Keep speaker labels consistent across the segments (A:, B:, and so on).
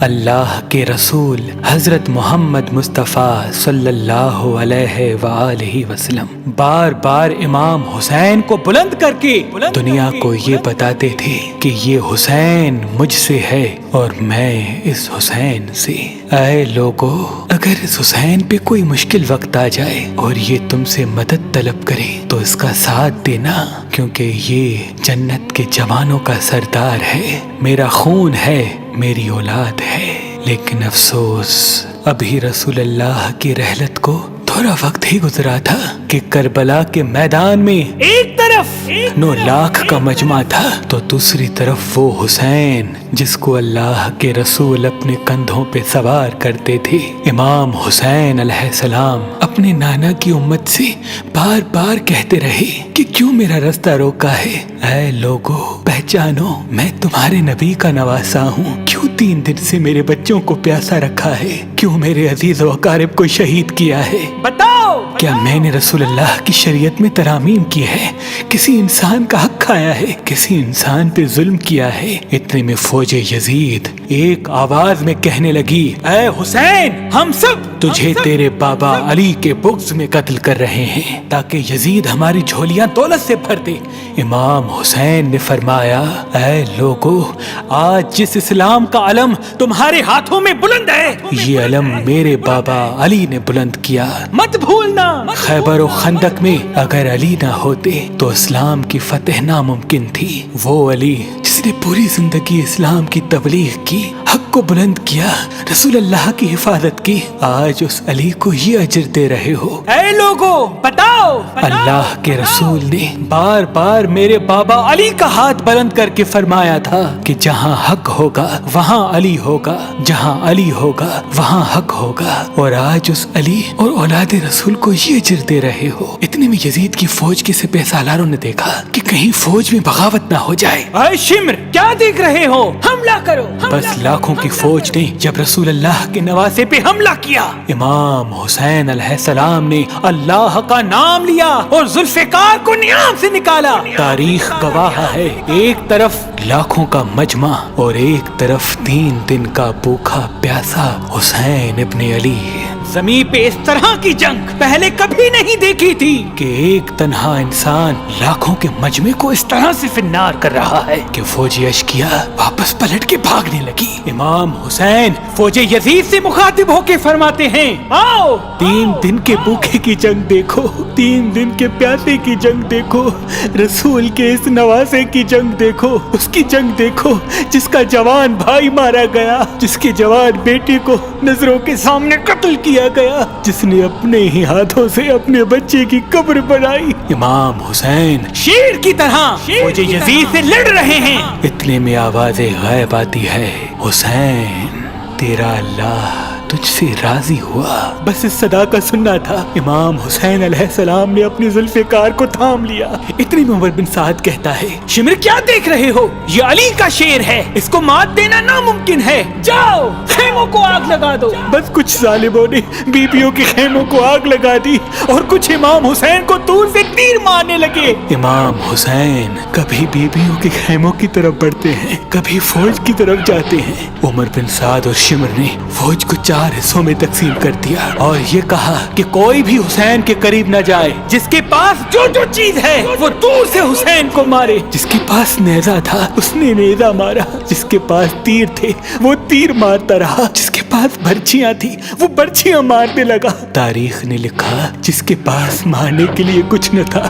A: اللہ کے رسول حضرت محمد مصطفیٰ صلی اللہ علیہ وآلہ وسلم بار بار امام حسین کو بلند کر کے دنیا کو یہ بتاتے تھے کہ یہ حسین مجھ سے ہے اور میں اس حسین سے۔ اے لوگو، اگر اس حسین پہ کوئی مشکل وقت آ جائے اور یہ تم سے مدد طلب کرے تو اس کا ساتھ دینا، کیونکہ یہ جنت کے جوانوں کا سردار ہے، میرا خون ہے، میری اولاد ہے۔ لیکن افسوس، ابھی رسول اللہ کی رحلت کو تھوڑا وقت ہی گزرا تھا کہ کربلا کے میدان میں ایک طرف 9 لاکھ کا مجمع تھا تو دوسری طرف وہ حسین جس کو اللہ کے رسول اپنے کندھوں پہ سوار کرتے تھے۔ امام حسین علیہ السلام اپنے نانا کی امت سے بار بار کہتے رہے کہ کیوں میرا رستہ روکا ہے؟ اے لوگو، پہچانو، میں تمہارے نبی کا نواسا ہوں۔ کیوں 3 دن سے میرے بچوں کو پیاسا رکھا ہے؟ کیوں میرے عزیز و اقارب کو شہید کیا ہے؟ بتاؤ، کیا میں نے رسول اللہ کی شریعت میں ترامیم کی ہے؟ کسی انسان کا حق کھایا ہے؟ کسی انسان پہ ظلم کیا ہے؟ اتنے میں فوج یزید ایک آواز میں کہنے لگی، اے حسین، ہم سب تجھے تیرے بابا علی کے بغض میں قتل کر رہے ہیں تاکہ یزید ہماری جھولیاں دولت سے بھر دے۔ امام حسین نے فرمایا، اے لوگو، آج جس اسلام کا علم تمہارے ہاتھوں میں بلند ہے، یہ علم میرے بابا علی نے بلند کیا، مت بھولنا۔ خیبر و خندق میں اگر علی نہ ہوتے تو اسلام کی فتح ناممکن تھی۔ وہ علی جس نے پوری زندگی اسلام کی تبلیغ کی، حق کو بلند کیا، رسول اللہ کی حفاظت کی، آج اس علی کو یہ اجر دے رہے ہو۔ اے لوگو، بتاؤ، اللہ کے رسول نے بار بار میرے بابا علی کا ہاتھ بلند کر کے فرمایا تھا کہ جہاں حق ہوگا وہاں علی ہوگا، جہاں علی ہوگا وہاں حق ہوگا، اور آج اس علی اور اولاد رسول کو یہ اجر دے رہے ہو۔ اتنے میں یزید کی فوج کے سپہ سالاروں نے دیکھا کہ کہیں فوج میں بغاوت نہ ہو جائے۔ اے شمر، کیا دیکھ رہے ہو؟ حملہ کرو۔ بس لاکھوں کی فوج نے جب رسول اللہ کے نواسے پہ حملہ کیا، امام حسین علیہ السلام نے اللہ کا نام لیا اور ذوالفقار کو نیام سے نکالا۔ تاریخ گواہ ہے، ایک طرف لاکھوں کا مجمع اور ایک طرف 3 دن کا بھوکا پیاسا حسین ابن علی۔ زمین پہ اس طرح کی جنگ پہلے کبھی نہیں دیکھی تھی کہ ایک تنہا انسان لاکھوں کے مجمع کو اس طرح سے فنار کر رہا ہے کہ فوج اشکیا واپس پلٹ کے بھاگنے لگی۔ امام حسین فوج یزید سے مخاطب ہو کے فرماتے ہیں، آؤ، 3 دن کے بھوکے کی جنگ دیکھو، 3 دن کے پیاسے کی جنگ دیکھو، رسول کے اس نواسے کی جنگ دیکھو، اس کی جنگ دیکھو جس کا جوان بھائی مارا گیا، جس کے جوان بیٹے کو نظروں کے سامنے قتل کیا گیا، جس نے اپنے ہی ہاتھوں سے اپنے بچے کی قبر بنائی۔ امام حسین شیر کی طرح فوج یزید سے لڑ رہے ہیں۔ اتنے میں آواز غیب آتی ہے، حسین، تیرا اللہ تجھ سے راضی ہوا۔ بس اس صدا کا سننا تھا، امام حسین علیہ السلام نے اپنی ذوالفقار کو تھام لیا۔ اتنی میں عمر بن سعد کہتا ہے، شمر، کیا دیکھ رہے ہو؟ یہ علی کا شیر ہے، اس کو مات دینا ناممکن ہے، جاؤ خیموں کو آگ لگا دو۔ بس کچھ ظالموں نے بیبیوں کے خیموں کو آگ لگا دی اور کچھ امام حسین کو دور سے تیر مارنے لگے۔ امام حسین کبھی بیبیوں کے خیموں کی طرف بڑھتے ہیں، کبھی فوج کی طرف جاتے ہیں۔ عمر بن سعد اور شمر نے فوج کو 4 حصوں میں تقسیم کر دیا اور یہ کہا کہ کوئی بھی حسین کے قریب نہ جائے، جس کے پاس جو چیز ہے وہ دور سے حسین کو مارے۔ جس کے پاس نیزہ تھا اس نے نیزہ مارا، جس کے پاس تیر تھے وہ تیر مارتا رہا، جس کے پاس برچیاں تھی وہ برچیاں مارنے لگا۔ تاریخ نے لکھا جس کے پاس مارنے کے لیے کچھ نہ تھا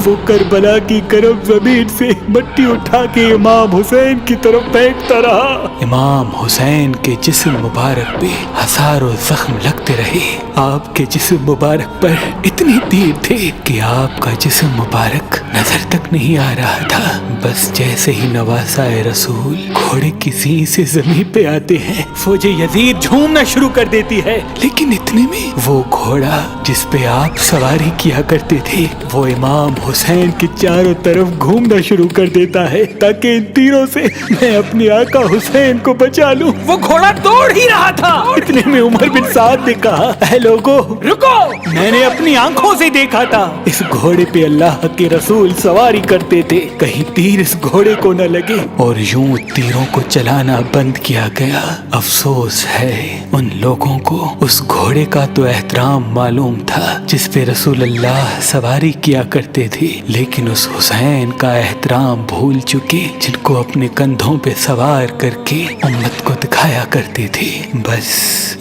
A: وہ کربلا کی گرم زمین سے مٹی اٹھا کے امام حسین کی طرف پھینکتا رہا۔ امام حسین کے جسم مبارک پہ ہزاروں زخم لگتے رہے، آپ کے جسم مبارک پر اتنے تیر تھے کہ آپ کا جسم مبارک نظر تک نہیں آ رہا تھا۔ بس جیسے ہی نواسا رسول گھوڑے کی سینگ سے زمین پہ آتے ہیں، فوج یزید यजीद झूमना शुरू कर देती है। लेकिन इतने में वो घोड़ा जिस पे आप सवारी किया करते थे वो इमाम हुसैन के चारों तरफ घूमना शुरू कर देता है ताकि इन तीरों से मैं अपने आका हुसैन को बचा लूं। वो घोड़ा दौड़ ही रहा था। इतने में उमर बिन साद ने कहा, ऐ लोगो रुको, मैंने अपनी आंखों से देखा था इस घोड़े पे अल्लाह के रसूल सवारी करते थे, कहीं तीर इस घोड़े को न लगे। और यूं तीरों को चलाना बंद किया गया। अफसोस है उन लोगों को उस घोड़े का तो एहतराम मालूम था जिस पे रसूल अल्लाह सवारी किया करते थे, लेकिन उस हुसैन का एहतराम भूल चुके जिनको अपने कंधों पे सवार करके उम्मत को दिखाया करते थे। बस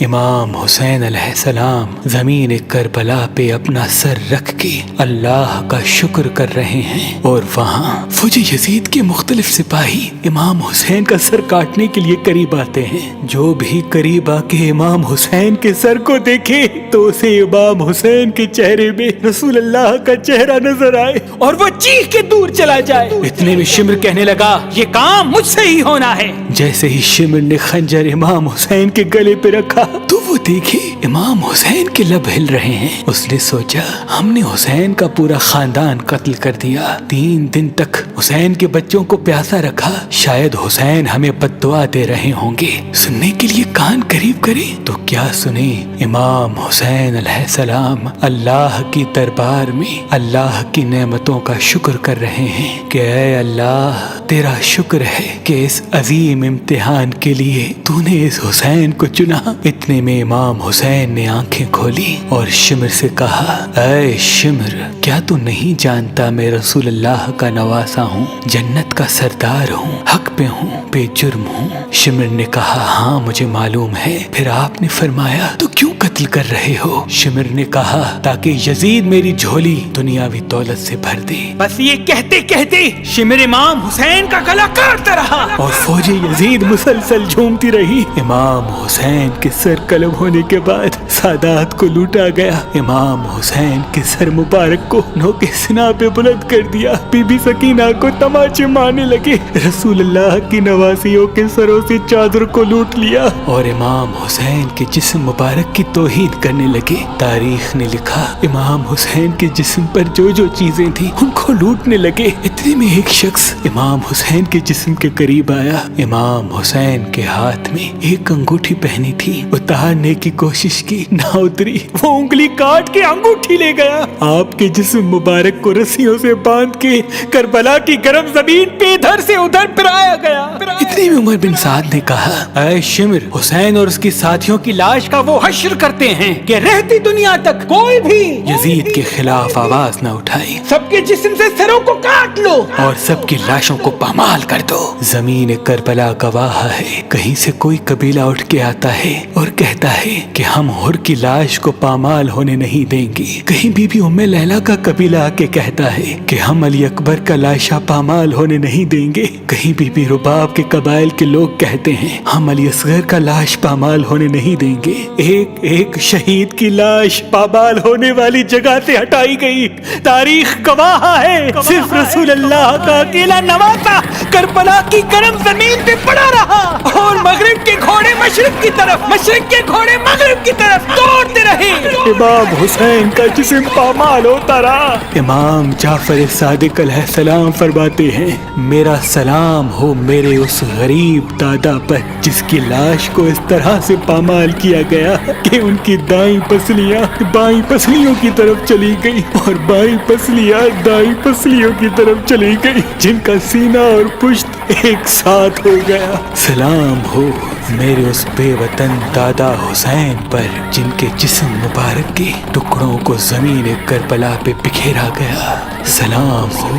A: इमाम हुसैन अलैहिस्सलाम ज़मीन करबला पे अपना सर रख के अल्लाह का शुक्र कर रहे हैं और वहाँ फौज यजीद के मुख्तलिफ सिपाही इमाम हुसैन का सर काटने के लिए करीब आते हैं। जो भी करीब आके इमाम हुसैन के सर को देखे तो उसे इमाम हुसैन के चेहरे में रसूल अल्लाह का चेहरा नजर आए और वो चीख के दूर चला जाए। इतने में शिमर कहने लगा, ये काम मुझसे ही होना है। जैसे ही शिमर ने खंजर इमाम हुसैन के गले पे रखा तो वो देखे इमाम हुसैन के लब हिल रहे हैं। उसने सोचा, हमने हुसैन का पूरा खानदान कत्ल कर दिया, 3 दिन तक हुसैन के बच्चों को प्यासा रखा, शायद हुसैन हमें बद्दुआ दे रहे होंगे। सुनने के लिए कान करीब करे तो क्या सुने। इमाम हुसैन अलैहिस्सलाम अल्लाह की दरबार में अल्लाह की नेमतों का शुक्र कर रहे हैं कि ऐ अल्लाह तेरा शुक्र है कि इस अजीम इम्तिहान के लिए तूने इस हुसैन को चुना। इतने में इमाम हुसैन ने आंखें खोली और शिमर से कहा, ऐ शिमर, क्या तू नहीं जानता मैं रसूल अल्लाह का नवासा हूँ, जन्नत का सरदार हूँ, हक पे हूँ, बेजुर्म हूँ। शिमर ने कहा, हाँ मुझे मालूम है। फिर आपने फरमाया, तो क्यों कत्ल कर रहे हो? शिमर ने कहा, ताकि यजीद मेरी झोली दुनियावी दौलत से भर दे। बस ये कहते कहते शिमर इमाम हुसैन का गला काटता रहा और फौजी यजीद मुसलसल झूमती रही। इमाम हुसैन के सर कलम होने के बाद सादात को लूटा गया। इमाम हुसैन के सर मुबारक को नोके सिना पे बुलंद कर दिया। बीबी सकीना को तमाचे मारने लगे। रसूल अल्लाह की नवासियों के सरों से चादर को लूट लिया और इमाम हुसैन के जिस्म मुबारक की तौहीन करने लगे। तारीख ने लिखा, इमाम हुसैन के जिस्म पर जो जो चीजें थी उनको लूटने लगे। इतने में एक शख्स इमाम हुसैन के जिस्म के करीब आया। इमाम हुसैन के हाथ में एक अंगूठी पहनी थी, उतारने की कोशिश की, ना उतरी। वो उंगली काट के अंगूठी ले गया। आपके जिस्म मुबारक को रस्सियों से बांध के करबला की गर्म जमीन पे इधर से उधर फिराया गया। इतने में उमर बिन साद ने कहा, ऐ शिमर, हुसैन और उसके साथियों की लाश का वो हश्र करते हैं कि रहती दुनिया तक कोई भी यजीद के खिलाफ आवाज न उठाए। सबके जिस्म से सरों को काट लो और सबकी लाशों को पामाल कर दो। जमीन करबला गवाह है, कहीं से कोई कबीला उठ के आता है और कहता है कि हम हुर की लाश को पामाल होने नहीं देंगे। कहीं बीबी उम्मे लैला का कबीला आके कहता है कि हम अली अकबर का लाशा पामाल होने नहीं देंगे। कहीं बीबी रुबाब के कबाइल के लोग कहते हैं हम अली असगर का लाश पामाल होने नहीं देंगे। एक एक शहीद की लाश पामाल होने वाली जगह से हटाई गई। तारीख गवाह है, सिर्फ रसूल अल्लाह का अकेला नवासा करबला की गर्म जमीन पे पड़ा रहा और मगरिब के घोड़े मशरिक की तरफ, मशरिक के घोड़े मगरिब की तरफ दौड़ते रहे। इमाम हुसैन का जिस्म पामाल होता रहा। इमाम जाफर सादिक अलैहिस्सलाम फरमाते हैं, मेरा सलाम हो मेरे उस गरीब दादा पर जिसकी लाश को इस तरह से पामाल किया गया कि उनकी दाईं पसलियां बाईं पसलियों की तरफ चली गई और बाईं पसलियां दाईं पसलियों की तरफ चली गई, जिनका सीना और पुश्त एक साथ हो गया। सलाम हो मेरे उस बेवतन दादा हुसैन पर जिनके जिस्म मुबारक के टुकड़ों को जमीन करबला पे बिखेरा गया। सलाम हो,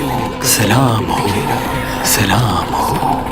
A: सलाम हो, सलाम हो।